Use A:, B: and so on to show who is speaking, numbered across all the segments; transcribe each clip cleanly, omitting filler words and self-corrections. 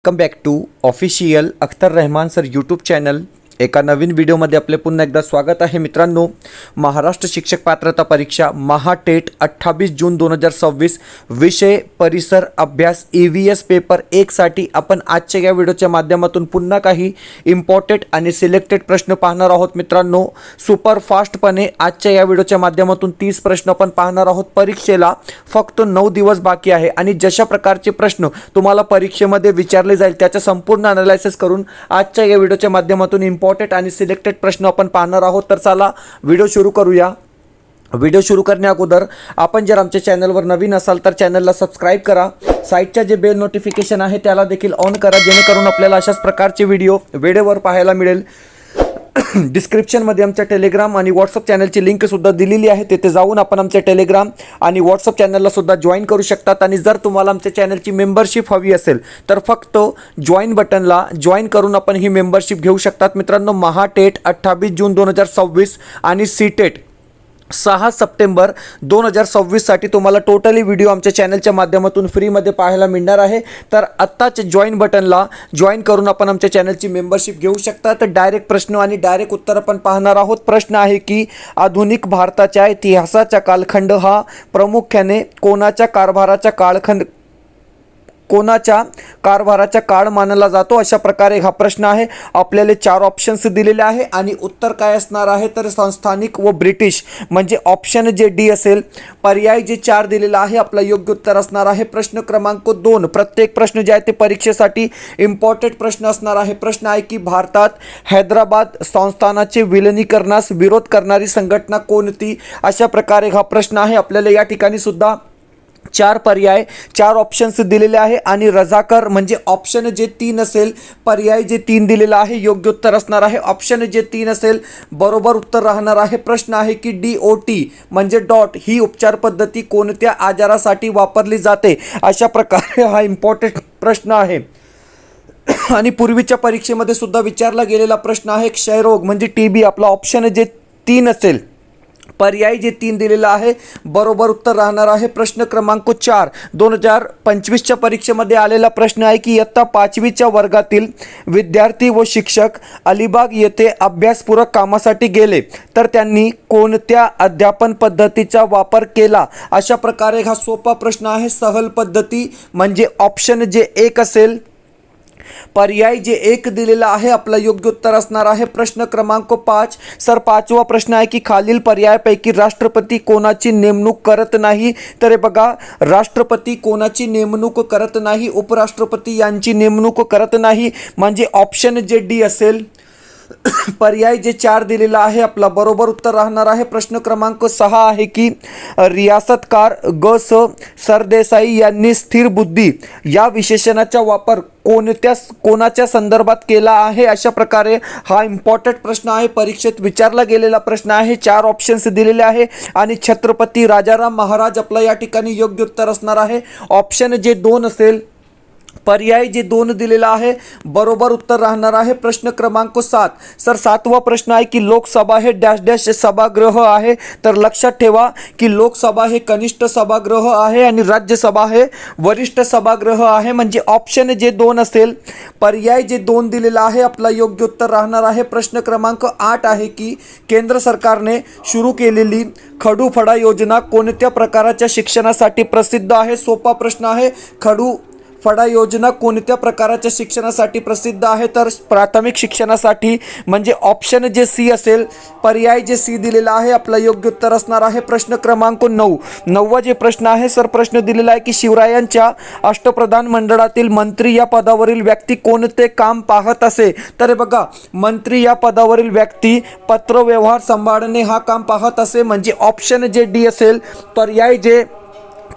A: Welcome back to official Akhtar Rahman sir YouTube channel. एका नवीन व्हिडिओमध्ये आपले पुन्हा एकदा स्वागत आहे। मित्रांनो, महाराष्ट्र शिक्षक पात्रता परीक्षा महाटेट 28 जून 2026 विषय परिसर अभ्यास EVS पेपर 1 साठी आपण आजच्या या व्हिडिओच्या माध्यमातून पुन्हा काही इम्पॉर्टंट आणि सिलेक्टेड प्रश्न पाहणार आहोत। मित्रांनो, सुपर फास्टपणे आजच्या या व्हिडिओच्या माध्यमातून 30 प्रश्न आपण पाहणार आहोत। परीक्षेला फक्त 9 दिवस बाकी आहे आणि जशा प्रकारचे प्रश्न तुम्हाला परीक्षेमध्ये विचारले जाईल त्याचा संपूर्ण अनालायसिस करून आजच्या या व्हिडिओच्या माध्यमातून इम्पॉर्टंट आणि सिलेक्टेड प्रश्न आपण पाहणार आहोत। तर चला व्हिडिओ सुरू करूया। व्हिडिओ सुरू करण्या अगोदर आपण जर आमच्या चॅनलवर नवीन असाल तर चॅनलला सबस्क्राइब करा, साइडच्या जे बेल नोटिफिकेशन आहे त्याला देखील ऑन करा, जेणेकरून आपल्याला अशाच प्रकारचे व्हिडिओ वेळेवर पाहायला मिळेल। डिस्क्रिप्शनमध्ये आमच्या टेलिग्राम आणि व्हॉट्सअप चॅनलची लिंक सुद्धा दिलेली आहे, तिथे जाऊन आपण आमच्या टेलिग्राम आणि व्हॉट्सअप चॅनलला सुद्धा जॉईन करू शकतात। आणि जर तुम्हाला आमच्या चॅनलची मेंबरशिप हवी असेल तर फक्त जॉईन बटनला जॉईन करून आपण ही मेंबरशिप घेऊ शकतात। मित्रांनो, महाटेट 28 जून 2026 आणि सीटेट 6 सप्टेंबर 2026 साठी तुम्हाला टोटली व्हिडिओ आमच्या चॅनलच्या माध्यमातून फ्रीमध्ये पाहायला मिळणार आहे। तर आत्ताच जॉईन बटनला जॉईन करून आपण आमच्या चॅनलची मेंबरशिप घेऊ शकता। तर डायरेक्ट प्रश्न आणि डायरेक्ट उत्तर आपण पाहणार आहोत। प्रश्न आहे की आधुनिक भारताच्या इतिहासाचा कालखंड हा प्रामुख्याने कोणाच्या कारभाराचा काळ मानला जातो, अशा प्रकारे हा प्रश्न आहे। आपल्याला 4 ऑप्शन्स दिलेले आहे आणि उत्तर काय असणार आहे तर संस्थानिक व ब्रिटिश, म्हणजे ऑप्शन जे डी असेल। पर्याय जे 4 दिलेला आहे आपला योग्य उत्तर असणार आहे प्रश्न क्रमांक 2। प्रत्येक प्रश्न जे आहे ते परीक्षेसाठी इम्पॉर्टंट प्रश्न असणार आहे। प्रश्न आहे की भारतात हैदराबाद संस्थानाचे विलिनीकरणास विरोध करणारी संघटना कोणती, अशा प्रकारे हा प्रश्न आहे। आपल्याला या ठिकाणी सुद्धा 4 पर्याय 4 ऑप्शन्स दिलेले आहे आणि रजाकार म्हणजे ऑप्शन जे 3 असेल, पर्याय जे 3 दिलेला आहे योग्य उत्तर असणार आहे। ऑप्शन जे 3 असेल बरोबर उत्तर राहणार आहे। प्रश्न आहे की DOT म्हणजे डॉट ही उपचार पद्धती कोणत्या आजारासाठी वापरली जाते, अशा प्रकारे हा इम्पॉर्टंट प्रश्न आहे। आणि पूर्वीच्या परीक्षेमध्ये सुद्धा विचारला गेलेला प्रश्न आहे क्षयरोग म्हणजे TB। आपला ऑप्शन जे 3 असेल, पर्याय जे 3 दिलेला आहे बरोबर उत्तर राहणार आहे। प्रश्न क्रमांक 4 2025च्या परीक्षेमध्ये आलेला प्रश्न आहे की इयत्ता 5वीच्या वर्गातील विद्यार्थी व शिक्षक अलिबाग येथे अभ्यासपूरक कामासाठी गेले तर त्यांनी कोणत्या अध्यापन पद्धतीचा वापर केला, अशा प्रकारे हा सोपा प्रश्न आहे। सहल पद्धती म्हणजे ऑप्शन जे 1 असेल, पर्याय जे 1 दिलेला आहे आपला योग्य उत्तर असणार आहे। प्रश्न क्रमांक 5 सर 5वा प्रश्न आहे की खालील पर्यायापैकी राष्ट्रपती कोणाची नेमणूक करत नाही, तर हे बघा राष्ट्रपती कोणाची नेमणूक करत नाही, उपराष्ट्रपती यांची नेमणूक करत नाही, म्हणजे ऑप्शन जे डी असेल। पर्याय जे 4 दिलेला आहे आपला बरोबर उत्तर राहणार आहे। प्रश्न क्रमांक 6 आहे की रियासतकार ग.स. सरदेसाई यांनी स्थिर बुद्धी या विशेषणाचा वापर कोणाच्या संदर्भात केला आहे, अशा प्रकारे हा इम्पॉर्टंट प्रश्न आहे। परीक्षेत विचारला गेलेला प्रश्न आहे। 4 ऑप्शन्स दिलेले आहे आणि छत्रपती राजाराम महाराज आपला या ठिकाणी योग्य उत्तर असणार आहे। ऑप्शन जे 2 असेल, पर्याय जे 2 दिलेला आहे बरोबर उत्तर राहणार आहे। प्रश्न क्रमांक 7 सर 7वा प्रश्न आहे की लोकसभा हे डॅश डॅश सभागृह आहे, तर लक्षात ठेवा की लोकसभा हे कनिष्ठ सभागृह आहे आणि राज्यसभा हे वरिष्ठ सभागृह आहे, म्हणजे ऑप्शन जे 2 असेल, पर्याय जे 2 दिलेला आहे आपला योग्य उत्तर राहणार आहे। प्रश्न क्रमांक 8 आहे की केंद्र सरकारने सुरू केलेली खडू फडा योजना कोणत्या प्रकारच्या शिक्षणासाठी प्रसिद्ध आहे, सोपा प्रश्न आहे। खडू फडा योजना कोणत्या प्रकारच्या शिक्षणासाठी प्रसिद्ध आहे, तर प्राथमिक शिक्षणासाठी, म्हणजे ऑप्शन जे सी असेल, पर्याय जे सी दिलेला आहे आपला योग्य उत्तर असणार आहे। प्रश्न क्रमांक 9वा जे प्रश्न आहे सर प्रश्न दिलेला आहे की शिवरायांच्या अष्टप्रधान मंडळातील मंत्री या पदावरील व्यक्ती कोणते काम पाहत असे, तर बघा मंत्री या पदावरील व्यक्ती पत्रव्यवहार सांभाळणे हा काम पाहत असे, म्हणजे ऑप्शन जे डी असेल, पर्याय जे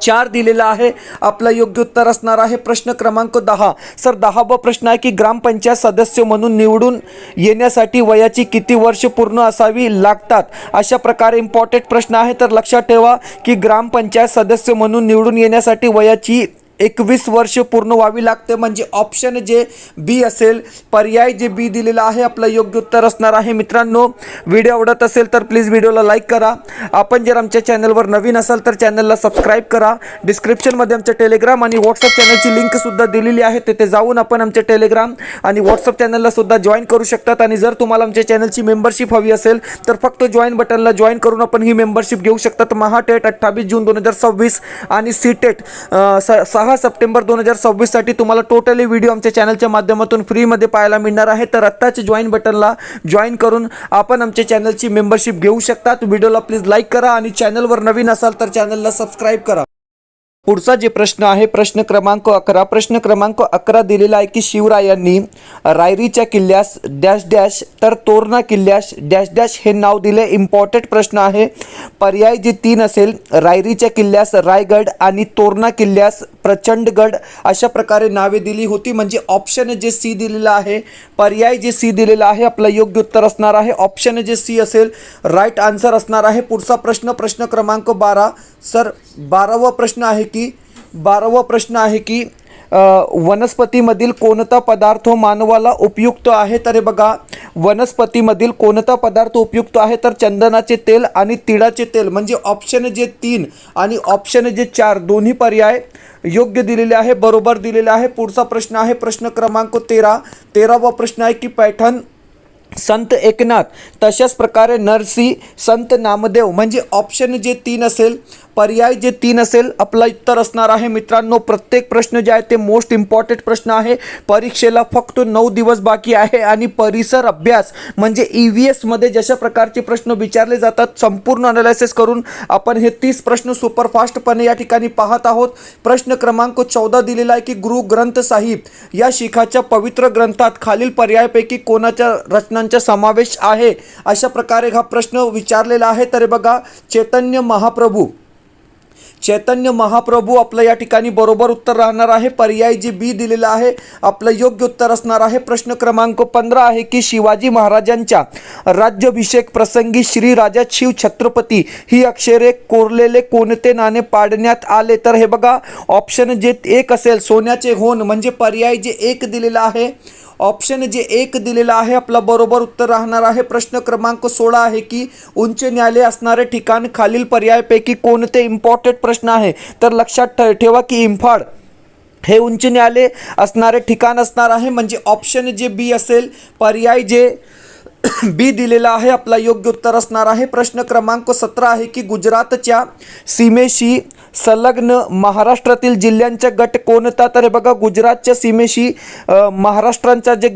A: 4 दिलेला आहे आपला योग्य उत्तर असणार आहे। प्रश्न क्रमांक 10 सर 10वा प्रश्न आहे की ग्रामपंचायत सदस्य म्हणून निवडून येण्यासाठी वयाची किती वर्ष पूर्ण असावी लागतात, अशा प्रकारे इम्पॉर्टंट प्रश्न आहे। तर लक्षात ठेवा की ग्रामपंचायत सदस्य म्हणून निवडून येण्यासाठी वयाची 21 वर्ष पूर्ण व्हावी लागते, म्हणजे ऑप्शन जे बी असेल, पर्याय जे बी दिलेला आहे आपलं योग्य उत्तर असणार आहे. मित्रांनो, व्हिडिओ आवडत असेल तर प्लीज व्हिडिओला लाईक करा. आपण जर आमच्या चॅनलवर नवीन असाल तर चॅनलला सबस्क्राईब करा. डिस्क्रिप्शनमध्ये आमच्या टेलिग्राम आणि व्हॉट्सअप चॅनलची लिंकसुद्धा दिलेली आहे, तिथे जाऊन आपण आमच्या टेलिग्राम आणि व्हॉट्सअप चॅनलला सुद्धा जॉईन करू शकतात. आणि जर तुम्हाला आमच्या चॅनलची मेंबरशिप हवी असेल तर फक्त जॉईन बटनला जॉईन करून आपण ही मेंबरशिप घेऊ शकतात. महाटेट 28 जून 2026 आणि सीटेट 6 सप्टेंबर 2026 साठी तुम्हाला टोटली व्हिडिओ आमच्या चॅनलच्या माध्यमातून फ्रीमध्ये पाहायला मिळणार आहे. तर आत्ताच जॉईन बटनला जॉईन करून आपण आमच्या चॅनलची मेंबरशिप घेऊ शकता. व्हिडिओला प्लीज लाईक करा आणि चॅनलवर नवीन असाल तर चॅनलला सबस्क्राईब करा. पुढचा जे प्रश्न आहे प्रश्न क्रमांक 11. प्रश्न क्रमांक 11 दिलेला आहे की शिवरायांनी रायरीच्या किल्ल्यास डॅश डॅश तर तोरणा किल्ल्यास डॅश डॅश हे नाव दिले. इम्पॉर्टंट प्रश्न आहे. पर्याय जे 3 असेल, रायरीच्या किल्ल्यास रायगड आणि तोरणा किल्ल्यास प्रचंडगड अशा प्रकारे नावे दिली होती. म्हणजे ऑप्शन जे सी दिलेला आहे, पर्याय जे सी दिलेला आहे आपलं योग्य उत्तर असणार आहे. ऑप्शन जे सी असेल राईट आन्सर असणार आहे. पुढचा प्रश्न प्रश्न क्रमांक 12. सर 12वा प्रश्न आहे की वनस्पतीमधील कोणता पदार्थ मानवाला उपयुक्त आहे. तर हे बघा, वनस्पतीमधील कोणता पदार्थ उपयुक्त आहे तर चंदनाचे तेल आणि तिळाचे तेल. म्हणजे ऑप्शन जे 3 आणि ऑप्शन जे 4 दोन्ही पर्याय योग्य दिलेले आहे, बरोबर दिलेले आहे. पुढचा प्रश्न आहे प्रश्न क्रमांक 13वा प्रश्न आहे की पैठण संत एकनाथ, तशाच प्रकारे नरसी संत नामदेव. म्हणजे ऑप्शन जे 3 असेल, पर्याय जे 3 असेल आपला उत्तर असणार आहे. मित्रांनो, प्रत्येक प्रश्न जे आहे ते मोस्ट इम्पॉर्टंट प्रश्न आहे. परीक्षेला फक्त 9 दिवस बाकी आहे आणि परिसर अभ्यास म्हणजे EVS मध्ये जशा प्रकारचे प्रश्न विचारले जातात संपूर्ण अनालिसिस करून आपण हे 30 प्रश्न सुपरफास्टपणे या ठिकाणी पाहत आहोत. प्रश्न क्रमांक 14 दिलेला आहे की गुरु ग्रंथ साहिब या शिखाच्या पवित्र ग्रंथात खालील पर्यायापैकी कोणाच्या रचनांचा समावेश आहे. अशा प्रकारे हा प्रश्न विचारलेला आहे. तर बघा, चैतन्य महाप्रभू आपलं या ठिकाणी बरोबर उत्तर राहणार आहे. पर्याय जी बी दिलेला आहे आपलं योग्य उत्तर असणार आहे. प्रश्न क्रमांक 15 आहे की शिवाजी महाराजांच्या राज्याभिषेक प्रसंगी श्री राजा शिव छत्रपती ही अक्षरे कोरलेले कोणते नाणे पाडण्यात आले. तर हे बघा, ऑप्शन जे 1 असेल सोन्याचे होन, म्हणजे पर्याय जे 1 दिलेला आहे, ऑप्शन जे 1 दिलेला आहे आपला बरोबर उत्तर राहणार आहे. प्रश्न क्रमांक 16 आहे की उच्च न्यायालय असणारे ठिकाण खालील पर्यायापैकी कोणते. इम्पॉर्टंट प्रश्न आहे. तर लक्षात ठेवा की इम्फाळ हे उच्च न्यायालय असणारे ठिकाण असणार आहे. म्हणजे ऑप्शन जे बी असेल, पर्याय जे बी दिलेला आहे आपला योग्य उत्तर असणार आहे. प्रश्न क्रमांक 17 आहे की गुजरातच्या सीमेशी संलग्न महाराष्ट्रातील जिल्ह्यांचा गट कोणता. तर हे बघा, गुजरातच्या सीमेशी महाराष्ट्रांचा जे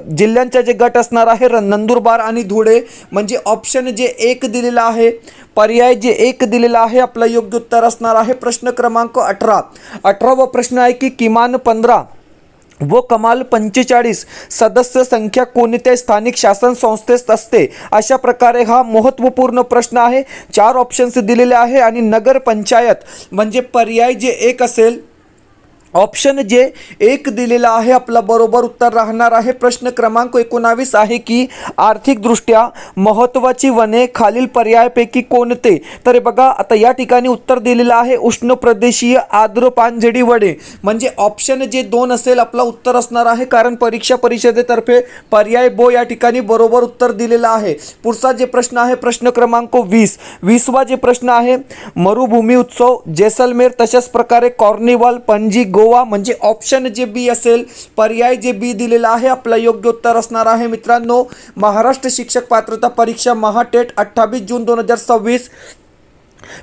A: जिल्ह्यांचा जे गट असणार आहे नंदुरबार आणि धुळे. म्हणजे ऑप्शन जे 1 दिलेला आहे, पर्याय जे 1 दिलेला आहे आपला योग्य उत्तर असणार आहे. प्रश्न क्रमांक 18वा प्रश्न आहे की किमान 15 व कमाल 45 सदस्य संख्या कोणत्या स्थानिक शासन संस्थेत असते. अशा प्रकारे हा महत्त्वपूर्ण प्रश्न आहे. 4 ऑप्शन्स दिलेले आहे आणि नगर पंचायत म्हणजे पर्याय जे 1 असेल, ऑप्शन जे 1 दिलेला आहे आपला बरोबर उत्तर राहणार आहे. प्रश्न क्रमांक 19 आहे की आर्थिकदृष्ट्या महत्त्वाची वने खालील पर्यायापैकी कोणते. तर बघा, आता या ठिकाणी उत्तर दिलेलं आहे उष्ण प्रदेशीय आर्द्र पानझडी वने. म्हणजे ऑप्शन जे 2 असेल आपला उत्तर असणार आहे, कारण परीक्षा परिषदेतर्फे पर्याय बो या ठिकाणी बरोबर उत्तर दिलेलं आहे. पुढचा जे प्रश्न आहे प्रश्न क्रमांक 20वा जे प्रश्न आहे मरुभूमी उत्सव जैसलमेर, तशाच प्रकारे कॉर्निवल पणजी गोवा. म्हणजे ऑप्शन जे बी असेल, पर्याय जे बी दिलेला आहे आपला योग्य उत्तर असणार आहे. मित्रांनो, महाराष्ट्र शिक्षक पात्रता परीक्षा महाटेट 28 जून 2026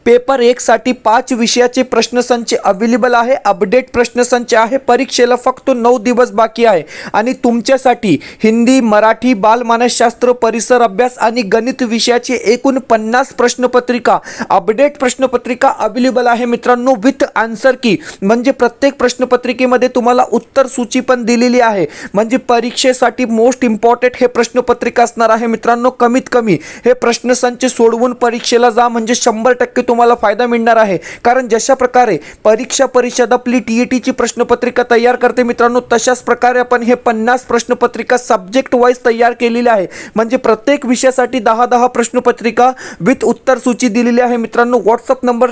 A: पेपर 1 साठी 5 विषयाचे प्रश्नसंच अवेलेबल आहे. अपडेट प्रश्नसंच आहे. परीक्षेला फक्त 9 दिवस बाकी आहे आणि तुमच्यासाठी हिंदी, मराठी, बालमानसशास्त्र, परिसर अभ्यास आणि गणित विषयाची एकूण 50 प्रश्नपत्रिका, अपडेट प्रश्नपत्रिका अवेलेबल आहे. मित्रांनो, विथ आन्सर की, म्हणजे प्रत्येक प्रश्नपत्रिकेमध्ये तुम्हाला उत्तर सूची पण दिलेली आहे. म्हणजे परीक्षेसाठी मोस्ट इम्पॉर्टंट हे प्रश्नपत्रिका असणार आहे. मित्रांनो, कमीत कमी हे प्रश्नसंच सोडवून परीक्षेला जा, म्हणजे 100% तुम्हाला फायदा मिळणार आहे. कारण जशा प्रकारे परीक्षा परिषद आपली TETची प्रश्नपत्रिका तयार करते मित्रांनो, तशाच प्रकारे आपण हे 50 प्रश्नपत्रिका सब्जेक्ट वाईज तयार केलेली आहे. म्हणजे प्रत्येक विषयासाठी 10-10 प्रश्नपत्रिका विथ उत्तर सूची दिलेली आहे. मित्रांनो, व्हॉट्सअप नंबर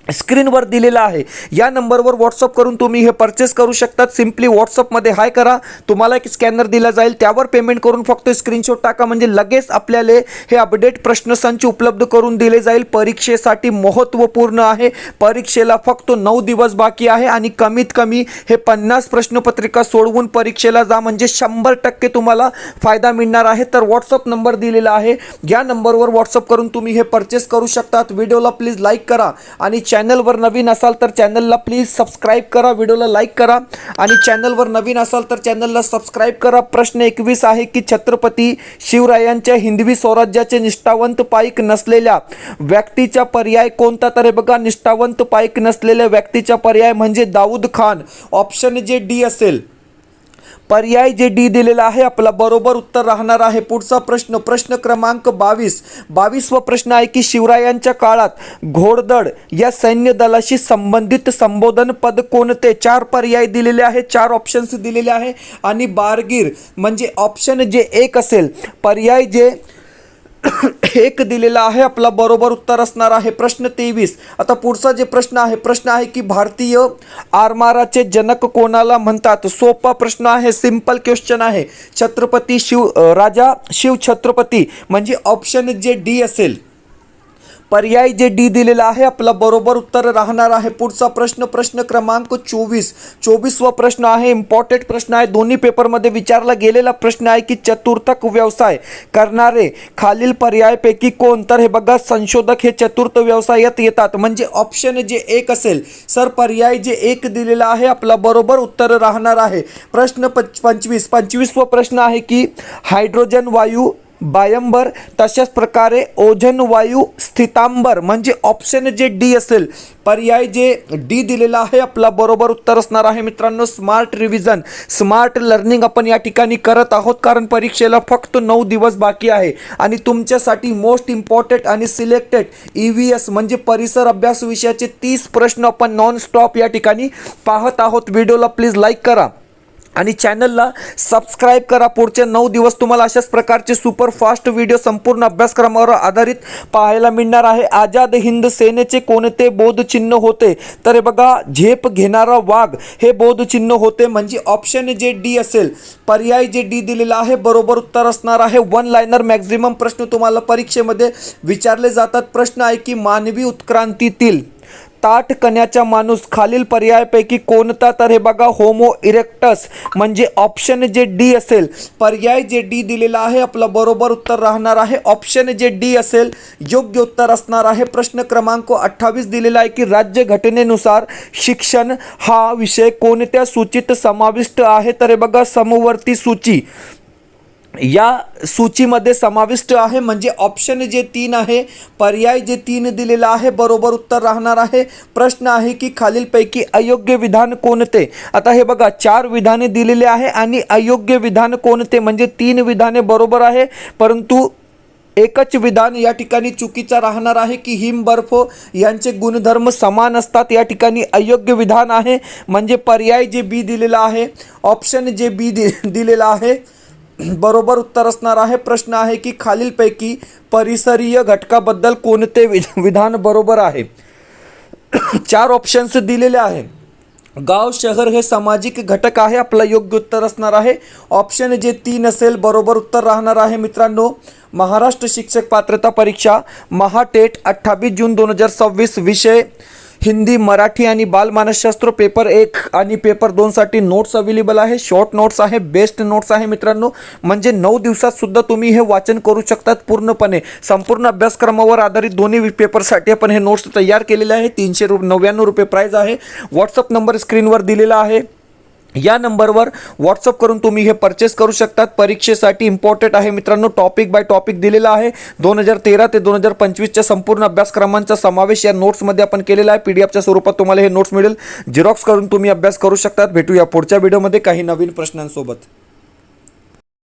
A: स्क्रीनवर दिलेला आहे या नंबरवर व्हॉट्सअप करून तुम्ही हे परचेस करू शकतात. सिम्पली व्हॉट्सअपमध्ये हाय करा, तुम्हाला एक स्कॅनर दिला जाईल, त्यावर पेमेंट करून फक्त स्क्रीनशॉट टाका, म्हणजे लगेच आपल्याला हे अपडेट प्रश्नसंच उपलब्ध करून दिले जाईल. परीक्षेसाठी महत्त्वपूर्ण आहे. परीक्षेला फक्त 9 दिवस बाकी आहे आणि कमीत कमी हे 50 प्रश्नपत्रिका सोडवून परीक्षेला जा, म्हणजे 100% तुम्हाला फायदा मिळणार आहे. तर व्हॉट्सअप नंबर दिलेला आहे, या नंबरवर व्हॉट्सअप करून तुम्ही हे परचेस करू शकतात. व्हिडिओला प्लीज लाईक करा आणि चॅनलवर नवीन असाल तर चॅनलला प्लीज सबस्क्राईब करा, व्हिडिओला लाईक करा आणि चॅनलवर नवीन असाल तर चॅनलला सबस्क्राईब करा. प्रश्न 21 आहे की छत्रपती शिवरायांच्या हिंदवी स्वराज्याचे निष्ठावंत पाईक नसलेल्या व्यक्तीचा पर्याय कोणता? तर हे बघा, निष्ठावंत पाईक नसलेल्या व्यक्तीचा पर्याय म्हणजे दाऊद खान. ऑप्शन जे डी असेल, पर्याय जे डी दिलेला आहे आपला बरोबर उत्तर राहणार आहे. पुढचा प्रश्न, प्रश्न क्रमांक 22वा प्रश्न आहे की शिवरायांच्या काळात घोडदळ या सैन्य दलाशी संबंधित संबोधन पद कोणते? 4 पर्याय दिलेले आहे, 4 ऑप्शन्स दिलेले आहे आणि बारगीर म्हणजे ऑप्शन जे 1 असेल, पर्याय जे 1 दिलेला आहे आपला बरोबर उत्तर असणार आहे. प्रश्न 23. आता पुढचा जे प्रश्न आहे की भारतीय आरमाराचे जनक कोणाला म्हणतात? सोपा प्रश्न आहे, सिंपल क्वेश्चन आहे. छत्रपती राजा शिव छत्रपती म्हणजे ऑप्शन जे डी असेल, पर्याय जे डी दिलेला आहे आपला बरोबर उत्तर राहणार आहे. पुढचा प्रश्न, प्रश्न क्रमांक 24वा प्रश्न आहे, इम्पॉर्टंट प्रश्न आहे, दोन्ही पेपरमध्ये विचारला गेलेला प्रश्न आहे की चतुर्थक व्यवसाय करणारे खालील पर्यायपैकी कोण? तर हे बघा, संशोधक हे चतुर्थ व्यवसायात येतात, म्हणजे ऑप्शन जे 1 असेल सर, पर्याय जे 1 दिलेला आहे आपला बरोबर उत्तर राहणार आहे. प्रश्न 25वा प्रश्न आहे की हायड्रोजन वायू बायंबर, तशाच प्रकारे ओझोन वायू स्थितांबर म्हणजे ऑप्शन जे डी असेल, पर्याय जे डी दिलेला आहे आपला बरोबर उत्तर असणार आहे. मित्रांनो, स्मार्ट रिव्हिजन, स्मार्ट लर्निंग आपण या ठिकाणी करत आहोत, कारण परीक्षेला फक्त 9 दिवस बाकी आहे आणि तुमच्यासाठी मोस्ट इम्पॉर्टंट आणि सिलेक्टेड EVS म्हणजे परिसर अभ्यास विषयाचे 30 प्रश्न आपण नॉन स्टॉप या ठिकाणी पाहत आहोत. व्हिडिओला प्लीज लाईक करा आणि चॅनलला सबस्क्राईब करा. पुढचे 9 दिवस तुम्हाला अशाच प्रकारचे सुपरफास्ट व्हिडिओ संपूर्ण अभ्यासक्रमावर आधारित पाहायला मिळणार आहे. आझाद हिंद सेनेचे कोणते बोधचिन्ह होते? तर हे बघा, झेप घेणारा वाघ हे बोधचिन्ह होते, म्हणजे ऑप्शन जे डी असेल, पर्याय जे डी दिलेला आहे बरोबर उत्तर असणार आहे. 1 लाइनर मॅक्झिमम प्रश्न तुम्हाला परीक्षेमध्ये विचारले जातात. प्रश्न आहे की मानवी उत्क्रांतीतील ताठ कण्याचा माणूस खालील पर्यायपैकी कोणता? तर हे बघा, होमो इरेक्टस म्हणजे ऑप्शन जे डी असेल, पर्याय जे डी दिलेला आहे आपला बरोबर उत्तर राहणार आहे. ऑप्शन जे डी असेल योग्य उत्तर असणार आहे. प्रश्न क्रमांक 28 दिलेला आहे की राज्यघटनेनुसार शिक्षण हा विषय कोणत्या सूचीत समाविष्ट आहे? तर हे बघा, समवर्ती सूची या सूचीमध्ये समाविष्ट आहे, म्हणजे ऑप्शन जे 3 आहे, पर्याय जे 3 दिलेला आहे बरोबर उत्तर राहणार आहे. प्रश्न आहे की खालीलपैकी अयोग्य विधान कोणते? आता हे बघा, 4 विधाने दिलेले आहे आणि अयोग्य विधान कोणते म्हणजे 3 विधाने बरोबर आहे, परंतु एकच विधान या ठिकाणी चुकीचा राहणार आहे की हिम बर्फ यांचे गुणधर्म समान असतात. या ठिकाणी अयोग्य विधान आहे, म्हणजे पर्याय जे बी दिलेला आहे, ऑप्शन जे बी दिलेला आहे बरोबर उत्तर असणार आहे. प्रश्न आहे की खालीलपैकी परिसरीय घटकाबद्दल कोणते विधान बरोबर आहे? 4 ऑप्शन्स दिलेले आहे. गाव शहर हे सामाजिक घटक आहे, आपला योग्य उत्तर असणार आहे. ऑप्शन जे 3 असेल बरोबर उत्तर राहणार आहे. मित्रांनो, महाराष्ट्र शिक्षक पात्रता परीक्षा महाटेट 28 जून 2026, विषय हिंदी, मराठी आणि बालमानसशास्त्र, पेपर 1 आणि पेपर 2 साठी नोट्स अवेलेबल आहे. शॉर्ट नोट्स आहे, बेस्ट नोट्स आहे मित्रांनो, म्हणजे 9 दिवसात सुद्धा तुम्ही हे वाचन करू शकतात पूर्णपणे. संपूर्ण अभ्यासक्रमावर आधारित दोन्ही पेपरसाठी आपण हे नोट्स तयार केलेले आहे. 399 रुपये प्राइस आहे. व्हॉट्सअप नंबर स्क्रीनवर दिलेला आहे, या नंबरवर व्हॉट्सअप करून तुम्ही हे परचेस करू शकतात. परीक्षेसाठी इम्पॉर्टंट आहे मित्रांनो, टॉपिक बाय टॉपिक दिलेला आहे. 2013 ते 2025च्या संपूर्ण अभ्यासक्रमांचा समावेश या नोट्समध्ये आपण केलेला आहे. PDF स्वरूपात तुम्हाला हे नोट्स मिळेल, झेरॉक्स करून तुम्ही अभ्यास करू शकतात. भेटूया पुढच्या व्हिडिओमध्ये काही नवीन प्रश्नांसोबत.